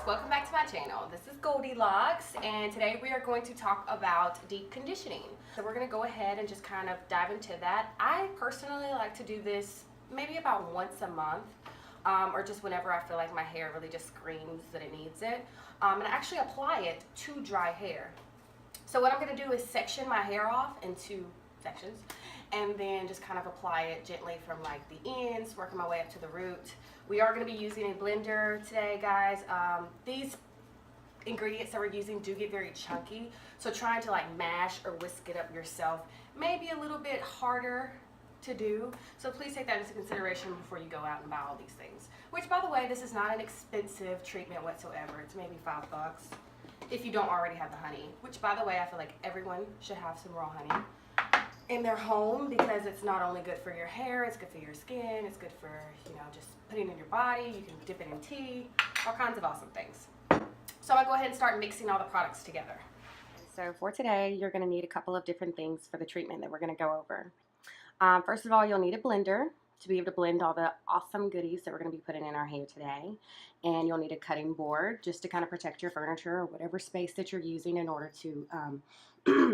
welcome back to my channel. This is Goldilocks, and today we are going to talk about deep conditioning. So we're going to go ahead and just kind of dive into that. I personally like to do this maybe about once a month, or just whenever I feel like my hair really just screams that it needs it, and I actually apply it to dry hair. So what I'm going to do is section my hair off into sections, and then just kind of apply it gently from like the ends, working my way up to the root. We are going to be using a blender today, guys. These ingredients that we're using do get very chunky, so trying to like mash or whisk it up yourself may be a little bit harder to do. So please take that into consideration before you go out and buy all these things. Which, by the way, this is not an expensive treatment whatsoever. It's maybe $5 if you don't already have the honey. Which, by the way, I feel like everyone should have some raw honey in their home, because it's not only good for your hair, it's good for your skin, it's good for, you know, just putting it in your body. You can dip it in tea, all kinds of awesome things. So I'm gonna go ahead and start mixing all the products together. So for today, you're gonna need a couple of different things for the treatment that we're gonna go over. First of all, you'll need a blender to be able to blend all the awesome goodies that we're gonna be putting in our hair today. And you'll need a cutting board just to kind of protect your furniture or whatever space that you're using in order to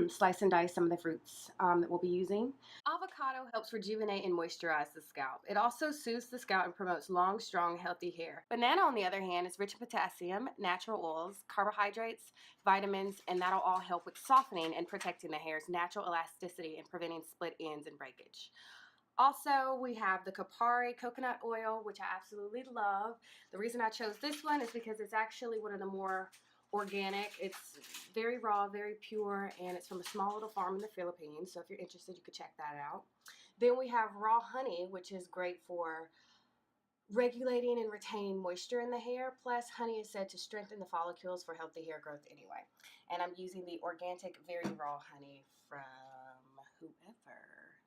slice and dice some of the fruits that we'll be using. Avocado helps rejuvenate and moisturize the scalp. It also soothes the scalp and promotes long, strong, healthy hair. Banana, on the other hand, is rich in potassium, natural oils, carbohydrates, vitamins, and that'll all help with softening and protecting the hair's natural elasticity and preventing split ends and breakage. Also, we have the Caviar coconut oil, which I absolutely love. The reason I chose this one is because it's actually one of the more organic. It's very raw, very pure, and it's from a small little farm in the Philippines. So if you're interested, you could check that out. Then we have raw honey, which is great for regulating and retaining moisture in the hair. Plus, honey is said to strengthen the follicles for healthy hair growth anyway. And I'm using the organic, very raw honey from whoever,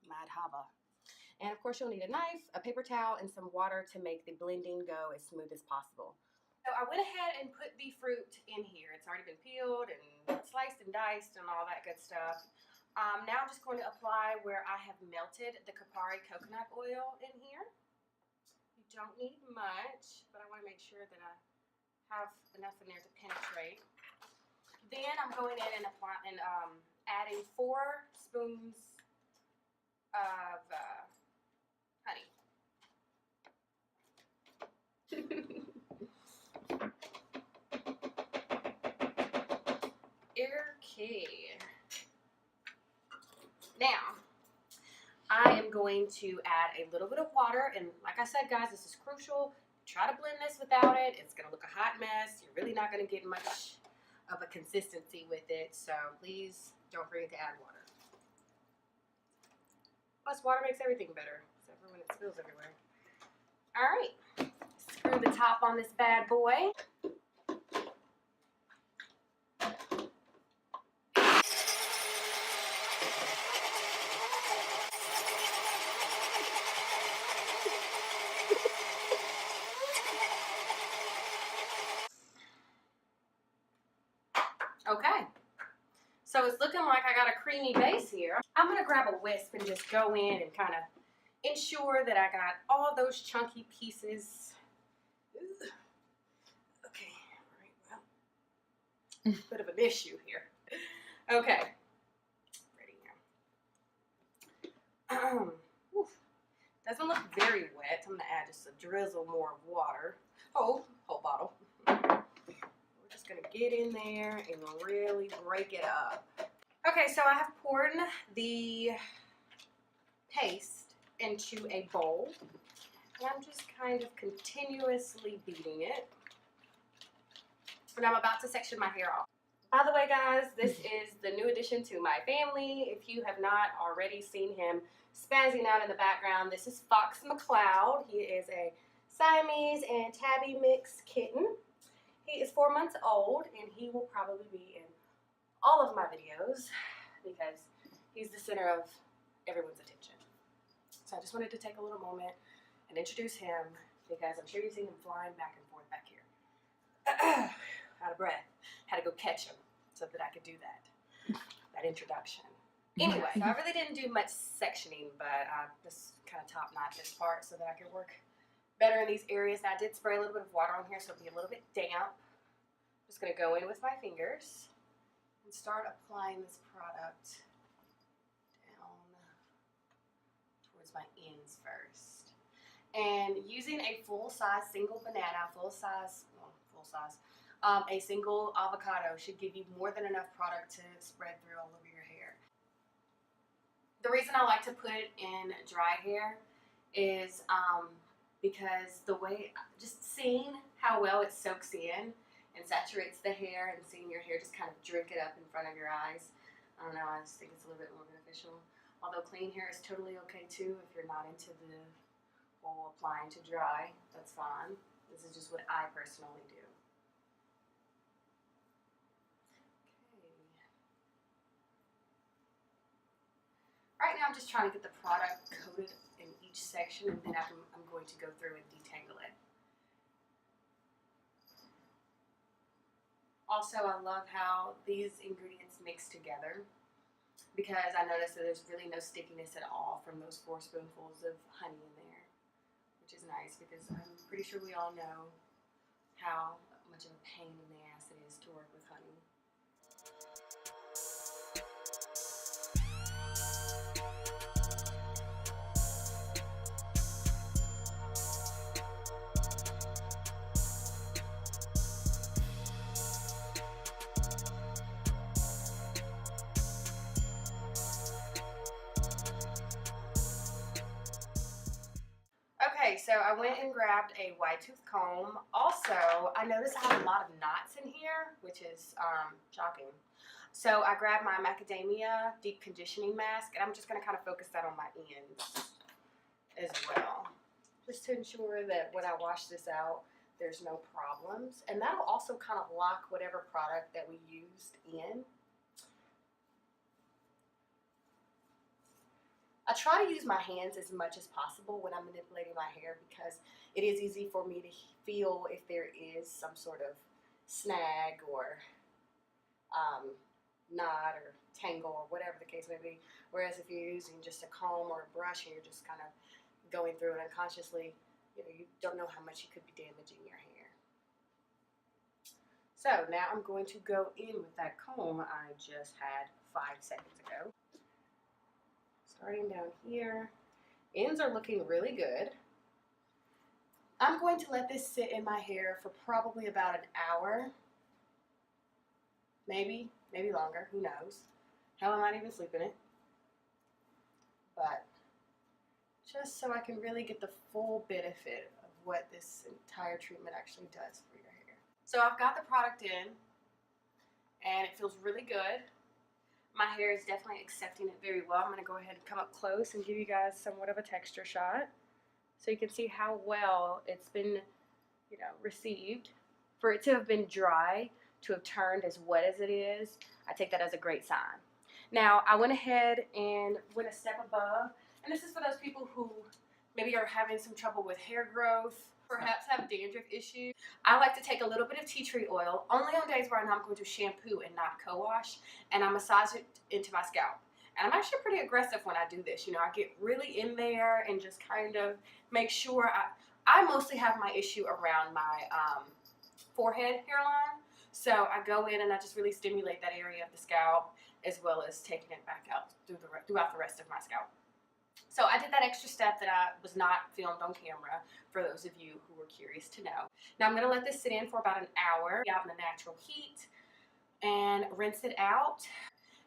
Madhava. And of course, you'll need a knife, a paper towel, and some water to make the blending go as smooth as possible. So I went ahead and put the fruit in here. It's already been peeled and sliced and diced and all that good stuff. Now I'm just going to apply where I have melted the Caviar coconut oil in here. You don't need much, but I want to make sure that I have enough in there to penetrate. Then I'm going in and adding 4 spoons of honey. Okay. Now, I am going to add a little bit of water, and like I said, guys, this is crucial. Try to blend this without it. It's going to look a hot mess. You're really not going to get much of a consistency with it, so please don't forget to add water. Plus, water makes everything better, except for when it spills everywhere. All right, screw the top on this bad boy. Okay, so it's looking like I got a creamy base here. I'm gonna grab a whisk and just go in and kind of ensure that I got all those chunky pieces. Ugh. Okay, all right, well, bit of an issue here. Okay, ready now. Doesn't look very wet. I'm gonna add just a drizzle more of water. Whole bottle. We're just gonna get in there and really break it up. Okay, so I have poured the paste into a bowl, and I'm just kind of continuously beating it. And I'm about to section my hair off. By the way, guys, this is the new addition to my family. If you have not already seen him spazzing out in the background, this is Fox McCloud. He is a Siamese and Tabby mix kitten. He is 4 months old, and he will probably be in all of my videos because he's the center of everyone's attention. So I just wanted to take a little moment and introduce him because I'm sure you've seen him flying back and forth back here. Out of breath. Had to go catch him so that I could do that introduction. Anyway, so I really didn't do much sectioning, but I just kind of top knot this part so that I could work better in these areas. Now, I did spray a little bit of water on here so it'll be a little bit damp. Just going to go in with my fingers and start applying this product down towards my ends first. And using a full-size single banana, a single avocado should give you more than enough product to spread through all over your hair. The reason I like to put it in dry hair is because the way, just seeing how well it soaks in and saturates the hair and seeing your hair just kind of drink it up in front of your eyes. I don't know, I just think it's a little bit more beneficial. Although clean hair is totally okay too if you're not into the whole applying to dry, that's fine. This is just what I personally do. Okay. Right now I'm just trying to get the product coated in each section, and then I'm going to go through and detangle it. Also, I love how these ingredients mix together because I noticed that there's really no stickiness at all from those 4 spoonfuls of honey in there, which is nice because I'm pretty sure we all know how much of a pain in the ass it is to work with honey. Okay, so I went and grabbed a wide tooth comb. Also, I noticed I have a lot of knots in here, which is shocking. So I grabbed my Macadamia deep conditioning mask, and I'm just going to kind of focus that on my ends as well, just to ensure that when I wash this out, there's no problems. And that'll also kind of lock whatever product that we used in. I try to use my hands as much as possible when I'm manipulating my hair because it is easy for me to feel if there is some sort of snag or knot or tangle or whatever the case may be. Whereas if you're using just a comb or a brush and you're just kind of going through it unconsciously, you don't know how much you could be damaging your hair. So now I'm going to go in with that comb I just had 5 seconds ago. Starting down here, ends are looking really good. I'm going to let this sit in my hair for probably about an hour, maybe longer, who knows. Hell, I might even sleep in it. But just so I can really get the full benefit of what this entire treatment actually does for your hair. So I've got the product in, and it feels really good. My hair is definitely accepting it very well. I'm going to go ahead and come up close and give you guys somewhat of a texture shot so you can see how well it's been, received. For it to have been dry, to have turned as wet as it is, I take that as a great sign. Now, I went ahead and went a step above, and this is for those people who maybe are having some trouble with hair growth, perhaps have dandruff issues. I like to take a little bit of tea tree oil, only on days where I know I'm going to shampoo and not co-wash, and I massage it into my scalp. And I'm actually pretty aggressive when I do this. I get really in there and just kind of make sure I mostly have my issue around my forehead hairline. So I go in and I just really stimulate that area of the scalp as well as taking it back out throughout the rest of my scalp. So I did that extra step that I was not filmed on camera for those of you who were curious to know. Now I'm going to let this sit in for about an hour out in the natural heat and rinse it out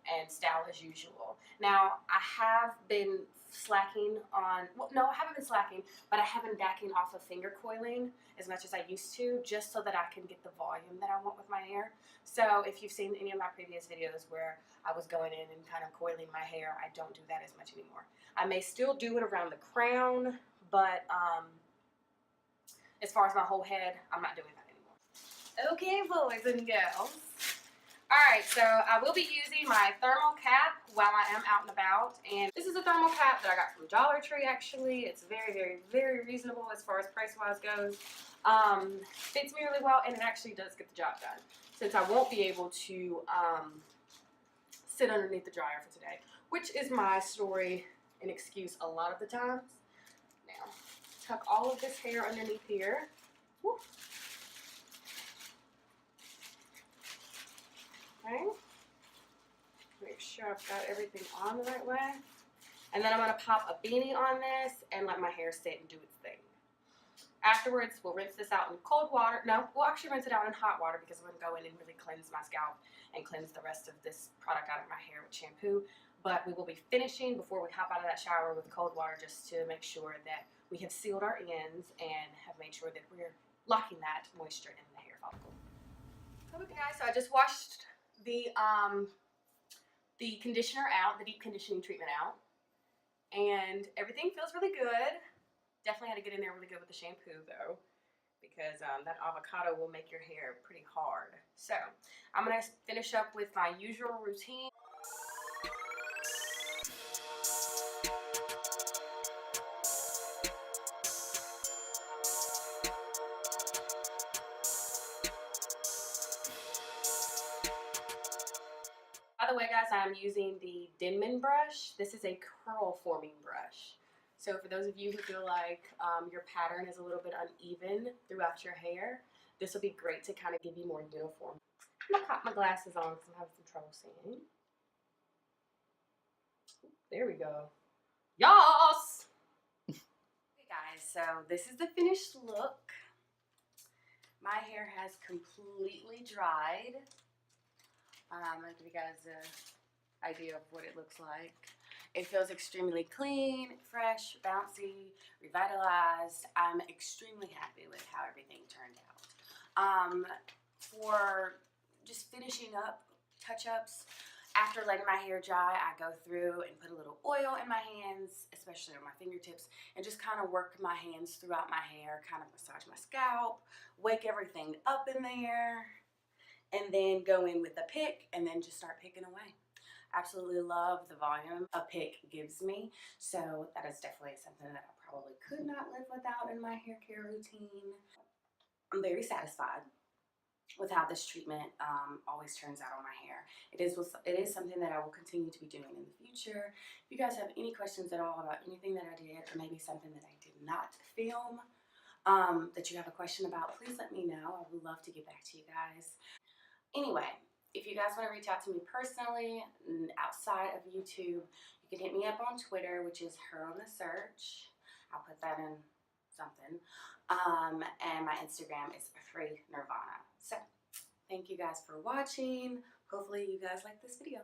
and style as usual. Now I have been slacking on, well, no, I haven't been slacking, but I have been backing off of finger coiling as much as I used to, just so that I can get the volume that I want with my hair. So if you've seen any of my previous videos where I was going in and kind of coiling my hair, I don't do that as much anymore. I may still do it around the crown, but as far as my whole head, I'm not doing that anymore. Okay, boys and girls. Alright, so I will be using my thermal cap while I am out and about. And this is a thermal cap that I got from Dollar Tree, actually. It's very, very, very reasonable as far as price-wise goes. Fits me really well, and it actually does get the job done. Since I won't be able to sit underneath the dryer for today, which is my story and excuse a lot of the times. Now, tuck all of this hair underneath here. Woo. sure I've got everything on the right way. And then I'm going to pop a beanie on this and let my hair sit and do its thing. Afterwards, we'll rinse this out in cold water. No, we'll actually rinse it out in hot water because I'm going to go in and really cleanse my scalp and cleanse the rest of this product out of my hair with shampoo. But we will be finishing before we hop out of that shower with cold water just to make sure that we have sealed our ends and have made sure that we're locking that moisture in the hair follicle. Okay guys, so I just washed the conditioner out, the deep conditioning treatment out, and everything feels really good. Definitely had to get in there really good with the shampoo though, because that avocado will make your hair pretty hard. So I'm gonna finish up with my usual routine. By the way guys, I'm using the Denman brush. This is a curl forming brush. So for those of you who feel like your pattern is a little bit uneven throughout your hair, this will be great to kind of give you more uniform. I'm gonna pop my glasses on because I'm having some trouble seeing. There we go. Yas! Okay guys, so this is the finished look. My hair has completely dried. I'll give you guys an idea of what it looks like. It feels extremely clean, fresh, bouncy, revitalized. I'm extremely happy with how everything turned out. For just finishing up, touch-ups, after letting my hair dry, I go through and put a little oil in my hands, especially on my fingertips, and just kind of work my hands throughout my hair, kind of massage my scalp, wake everything up in there, and then go in with a pick and then just start picking away. Absolutely love the volume a pick gives me, so that is definitely something that I probably could not live without in my hair care routine. I'm very satisfied with how this treatment always turns out on my hair. It is something that I will continue to be doing in the future. If you guys have any questions at all about anything that I did, or maybe something that I did not film, that you have a question about, please let me know. I would love to get back to you guys. Anyway, if you guys want to reach out to me personally outside of YouTube, you can hit me up on Twitter, which is her on the search. I'll put that in something. And my Instagram is freenirvana. So, thank you guys for watching. Hopefully you guys like this video.